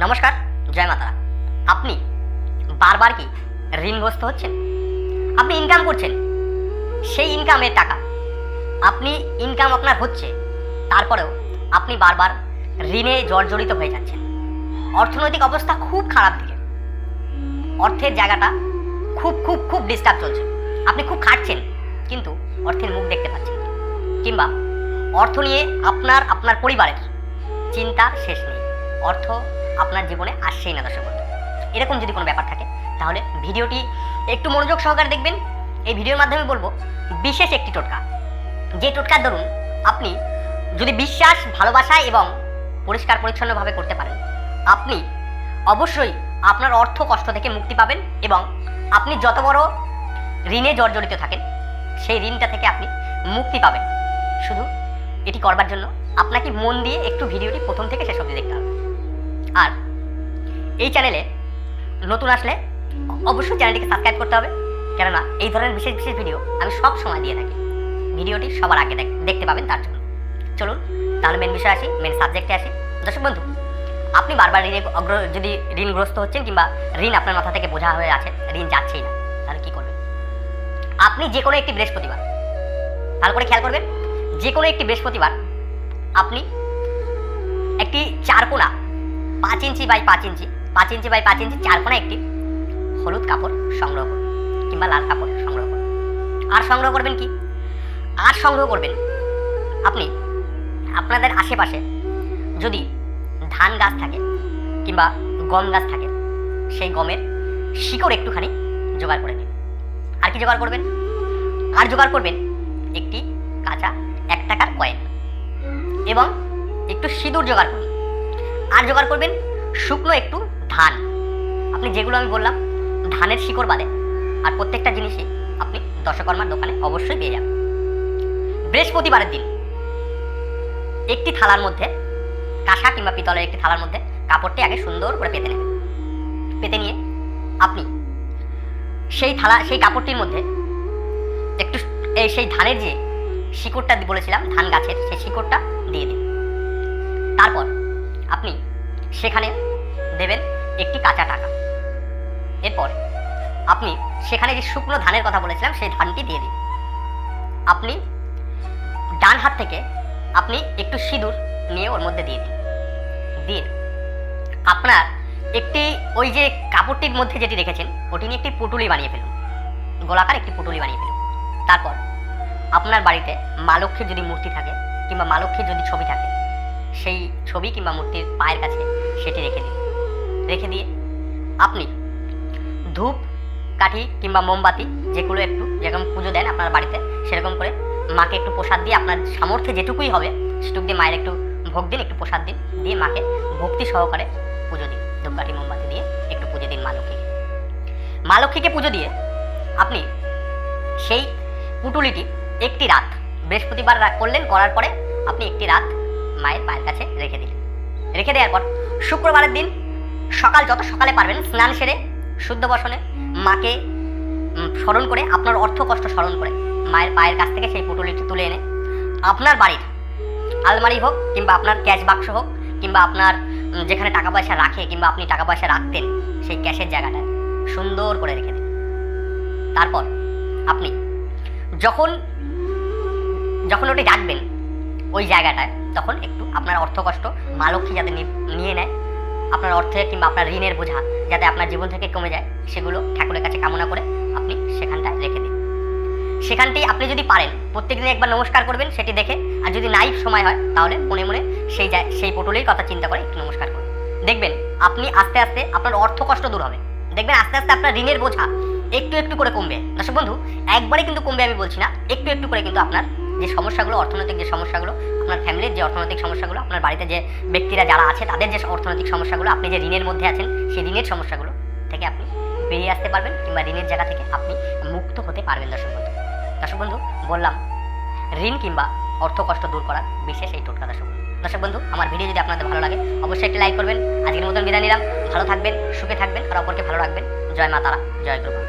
নমস্কার, জয় মাতারা। আপনি বারবার কি ঋণগ্রস্ত হচ্ছেন? আপনি ইনকাম করছেন, সেই ইনকামের টাকা আপনি ইনকাম আপনার হচ্ছে, তারপরেও আপনি বারবার ঋণে জর্জরিত হয়ে যাচ্ছেন। অর্থনৈতিক অবস্থা খুব খারাপ দিকে, অর্থের জায়গাটা খুব খুব খুব ডিস্টার্ব চলছে। আপনি খুব খাটছেন কিন্তু অর্থের মুখ দেখতে পাচ্ছেন, কিংবা অর্থ নিয়ে আপনার পরিবারের চিন্তার শেষ নেই। অর্থ আপনার জীবনে আসছেই না দর্শক বন্ধু। এরকম যদি কোনো ব্যাপার থাকে তাহলে ভিডিওটি একটু মনোযোগ সহকারে দেখবেন। এই ভিডিওর মাধ্যমে বলবো বিশেষ একটি টোটকা, যে টোটকার দরুন আপনি যদি বিশ্বাস, ভালোবাসা এবং পরিষ্কার পরিচ্ছন্নভাবে করতে পারেন, আপনি অবশ্যই আপনার অর্থ কষ্ট থেকে মুক্তি পাবেন এবং আপনি যত বড় ঋণে জর্জরিত থাকেন সেই ঋণটা থেকে আপনি মুক্তি পাবেন। শুধু এটি করবার জন্য আপনাকে মন দিয়ে একটু ভিডিওটি প্রথম থেকে শেষ অবধি দেখতে হবে। আর এই চ্যানেলে নতুন আসলে অবশ্যই চ্যানেলটিকে সাবস্ক্রাইব করতে হবে, কেননা এই ধরনের বিশেষ বিশেষ ভিডিও আমি সব সময় দিয়ে থাকি। ভিডিওটি সবার আগে দেখতে পাবেন তার জন্য। চলুন তাহলে মেন বিষয়ে আসি, মেন সাবজেক্টে আসি। দর্শক বন্ধু, আপনি বারবার যদি ঋণগ্রস্ত হচ্ছেন কিংবা ঋণ আপনার মাথা থেকে বোঝা হয়ে আছে, ঋণ যাচ্ছেই না, তাহলে কী করবেন? আপনি যে কোনো একটি বৃহস্পতিবার, ভালো করে খেয়াল করবেন, যে কোনো একটি বৃহস্পতিবার আপনি একটি চারকোনা 5 inch by 5 inch 5 inch by 5 ইঞ্চি চারকোনা একটি হলুদ কাপড় সংগ্রহ করুন কিংবা লাল কাপড় সংগ্রহ করুন। আর সংগ্রহ করবেন কি? আর সংগ্রহ করবেন আপনি আপনাদের আশেপাশে যদি ধান গাছ থাকে কিংবা গম গাছ থাকে, সেই গমের শিকড় একটুখানি জোগাড় করে নিন। আর কি জোগাড় করবেন? আর জোগাড় করবেন একটি কাঁচা 1 টাকার কয়েন এবং একটু সিঁদুর জোগাড় করুন। আর জোগাড় করবেন শুকনো একটু ধান। আপনি যেগুলো আমি বললাম ধানের শিকড় বাদে আর প্রত্যেকটা জিনিসই আপনি দশকর্মার দোকানে অবশ্যই পেয়ে যাবেন। বৃহস্পতিবারের দিন একটি থালার মধ্যে, কাঁসা কিংবা পিতলের একটি থালার মধ্যে কাপড়টি আগে সুন্দর করে পেতে নেবেন। পেতে নিয়ে আপনি সেই কাপড়টির মধ্যে একটু সেই ধানের যে শিকড়টা বলেছিলাম, ধান গাছের সেই শিকড়টা দিয়ে দিন। তারপর আপনি সেখানে দেবেন একটি কাঁচা টাকা। এরপর আপনি সেখানে যে শুকনো ধানের কথা বলেছিলাম সেই ধানটি দিয়ে দিন। আপনি ডান হাত থেকে আপনি একটু সিঁদুর নিয়ে ওর মধ্যে দিয়ে দিন। দিয়ে আপনার একটি ওই যে কাপড়টির মধ্যে যেটি রেখেছেন ওটি নিয়ে একটি পুটুলি বানিয়ে ফেলুন, গোলাকার একটি পুটুলি বানিয়ে ফেলুন। তারপর আপনার বাড়িতে মা লক্ষ্মীর যদি মূর্তি থাকে কিংবা মা লক্ষ্মীর যদি ছবি থাকে, সেই ছবি কিংবা মূর্তির পায়ের কাছে সেটি রেখে দিন। রেখে দিয়ে আপনি ধূপ কাঠি কিংবা মোমবাতি যেগুলো একটু যেরকম পুজো দেন আপনার বাড়িতে, সেরকম করে মাকে একটু প্রসাদ দিয়ে, আপনার সামর্থ্যে যেটুকুই হবে সেটুকু দিয়ে মায়ের একটু ভোগ দিন, একটু প্রসাদ দিন, দিয়ে মাকে ভক্তি সহকারে পুজো দিন। ধূপ কাঠি মোমবাতি দিয়ে একটু পুজো দিন মা লক্ষ্মীকে। মা লক্ষ্মীকে পুজো দিয়ে আপনি সেই পুটুলিটি একটি রাত, বৃহস্পতিবার করলেন, করার পরে আপনি একটি রাত মায়ের পায়ের কাছে রেখে দিলেন। রেখে দেওয়ার পর শুক্রবারের দিন সকাল, যত সকালে পারবেন স্নান সেরে শুদ্ধ বসনে মাকে স্মরণ করে, আপনার অর্থ কষ্ট স্মরণ করে মায়ের পায়ের কাছ থেকে সেই পুটুলিটি তুলে এনে আপনার বাড়ির আলমারি হোক কিংবা আপনার ক্যাশ বাক্স হোক কিংবা আপনার যেখানে টাকা পয়সা রাখে কিংবা আপনি টাকা পয়সা রাখতেন সেই ক্যাশের জায়গাটায় সুন্দর করে রেখে দিন। তারপর আপনি যখন ওটি রাখবেন ওই জায়গাটায়, তখন একটু আপনার অর্থ কষ্ট মা লক্ষ্মী যাতে নিয়ে নেয়, আপনার অর্থের কিংবা আপনার ঋণের বোঝা যাতে আপনার জীবন থেকে কমে যায়, সেগুলো ঠাকুরের কাছে কামনা করে আপনি সেখানটায় রেখে দিন। সেখানটি আপনি যদি পারেন প্রত্যেকদিন একবার নমস্কার করবেন সেটি দেখে, আর যদি নাই সময় হয় তাহলে মনে মনে সেই পটলের কথা চিন্তা করে একটু নমস্কার করুন। দেখবেন আপনি আস্তে আস্তে আপনার অর্থ কষ্ট দূর হবে। দেখবেন আস্তে আস্তে আপনার ঋণের বোঝা একটু একটু করে কমবে। দর্শক বন্ধু, একবারে কিন্তু কমবে আমি বলছি না, একটু একটু করে কিন্তু আপনার যে সমস্যাগুলো, অর্থনৈতিক যে সমস্যাগুলো, আপনার ফ্যামিলির যে অর্থনৈতিক সমস্যাগুলো, আপনার বাড়িতে যে ব্যক্তিরা যারা আছে তাদের যে অর্থনৈতিক সমস্যাগুলো, আপনি যে ঋণের মধ্যে আছেন সেই ঋণের সমস্যাগুলো থেকে আপনি বেরিয়ে আসতে পারবেন কিংবা ঋণের জায়গা থেকে আপনি মুক্ত হতে পারবেন। দর্শক বন্ধু বললাম ঋণ কিংবা অর্থ কষ্ট দূর করার বিশেষ এই টোটকা। দর্শক বন্ধু, আমার ভিডিও যদি আপনাদের ভালো লাগে অবশ্যই একটি লাইক করবেন। আজকের মতন বিদায় নিলাম। ভালো থাকবেন, সুখে থাকবেন আর অপরকে ভালো রাখবেন। জয় মা তারা, জয় গুরু।